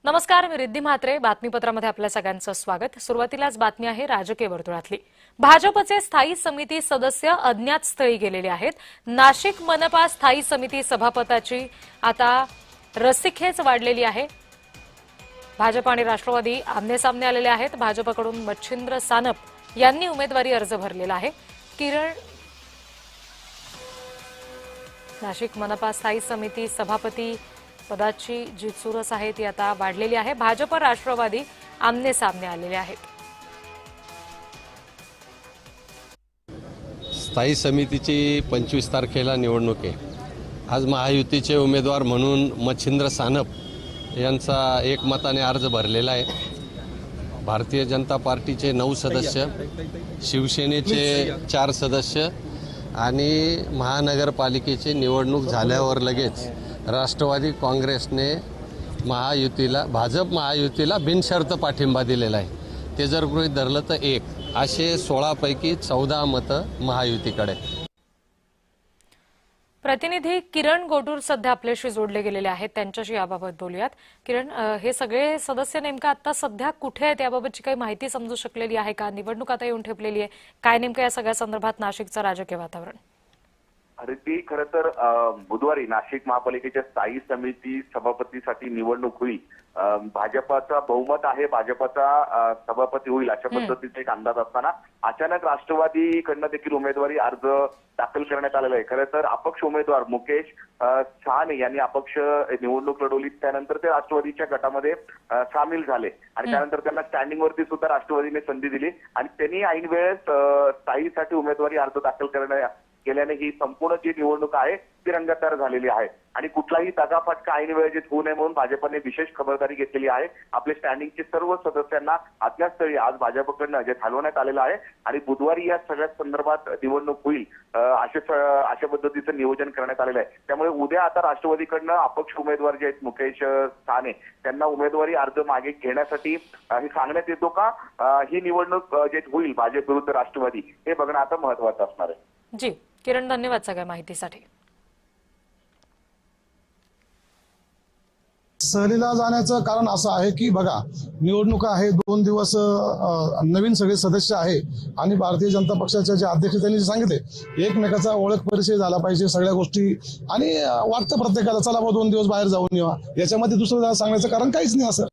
नमस्कार, मी रिद्धी म्हात्रे. बातमीपत्रामध्ये आपल्या सगळ्यांचं स्वागत. सुरुवातीलाच बातमी आहे राजकीय वर्तुळातली. भाजपचे स्थायी समिती सदस्य अज्ञात स्थळी गेलेले आहेत. नाशिक मनपा स्थायी समिती सभापताची आता रस्सीखेच वाढलेली आहे. भाजप आणि राष्ट्रवादी आमनेसामने आलेले आहेत. भाजपकडून मच्छिंद्र सानप यांनी उमेदवारी अर्ज भरलेला आहे. नाशिक मनपा स्थायी समिती सभापती पदाची जी चुरस आहे ती आता वाढलेली आहे. भाजप राष्ट्रवादी आमने सामने आलेले आहेत. स्थायी समितीची 25 तारखेला निवडणूक आहे. आज महायुतीचे उमेदवार म्हणून मच्छिंद्र सानप यांचा एकमताने अर्ज भरलेला आहे. भारतीय जनता पार्टीचे 9 सदस्य, शिवसेनेचे 4 सदस्य आणि महानगरपालिकेची निवडणूक झाल्यावर लगेच राष्ट्रवादी काँग्रेसने भाजप महायुतीला बिनशर्त पाठिंबा दिलेला आहे. ते जर गृहीत धरलं तर 1 असे 16 पैकी 14 मतं महायुतीकडे. प्रतिनिधी किरण गोटूर सध्या आपल्याशी जोडले गेलेले आहेत. त्यांच्याशी याबाबत बोलूयात. किरण, हे सगळे सदस्य नेमका आता सध्या कुठे आहेत याबाबतची काही माहिती समजू शकलेली आहे का? निवडणूक आता येऊन ठेपलेली आहे. काय नेमकं या सगळ्या संदर्भात नाशिकचं राजकीय वातावरण? अरे ती खरं तर बुधवारी नाशिक महापालिकेच्या स्थायी समिती सभापतीसाठी निवडणूक होईल. भाजपाचा बहुमत आहे, भाजपाचा सभापती होईल अशा पद्धतीचा एक अंदाज असताना अचानक राष्ट्रवादीकडनं देखील उमेदवारी अर्ज दाखल करण्यात आलेला आहे. खरं तर अपक्ष उमेदवार मुकेश शहाणे यांनी अपक्ष निवडणूक लढवली. त्यानंतर ते राष्ट्रवादीच्या गटामध्ये सामील झाले आणि त्यानंतर त्यांना स्टँडिंग वरती सुद्धा राष्ट्रवादीने संधी दिली आणि त्यांनी ऐन वेळेस स्थायीसाठी उमेदवारी अर्ज दाखल केल्याने ही संपूर्ण जी निवडणूक आहे ती रंगतदार झालेली आहे आणि कुठलाही दगाफटका ऐन वेळेत होऊ नये म्हणून भाजपने विशेष खबरदारी घेतलेली आहे. आपले स्टँडिंगचे सर्व सदस्यांना अज्ञातस्थळी आज भाजपकडनं हलवण्यात आलेलं आहे आणि बुधवारी या सगळ्या संदर्भात निवडणूक होईल अशा पद्धतीचं नियोजन करण्यात आलेलं आहे. त्यामुळे उद्या आता राष्ट्रवादीकडनं अपक्ष उमेदवार जे आहेत मुकेश साने त्यांना उमेदवारी अर्ज मागे घेण्यासाठी हे सांगण्यात येतो का ही निवडणूक जे होईल भाजप विरुद्ध राष्ट्रवादी हे बघणं आता महत्वाचं असणार आहे. जी किरण, धन्यवाद सगळ्या माहितीसाठी. सहलीला जाण्याचं कारण असं आहे की बघा, निवडणुका आहे, 2 दिवस नवीन सगळे सदस्य आहे आणि भारतीय जनता पक्षाचे जे अध्यक्ष त्यांनी सांगितले एकमेकाचा ओळख परिचय झाला पाहिजे सगळ्या गोष्टी आणि वाटतं प्रत्येकाला चला 2 दिवस बाहेर जाऊन येवा. याच्यामध्ये दुसरं सांगण्याचं कारण काहीच नाही. असं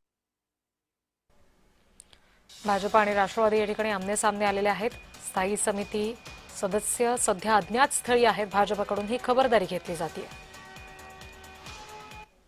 भाजप आणि राष्ट्रवादी या ठिकाणी आमने सामने आलेले आहेत. स्थायी समिती सदस्य सध्या अज्ञात स्थळी आहेत. भाजपकडून ही खबरदारी घेतली जाते.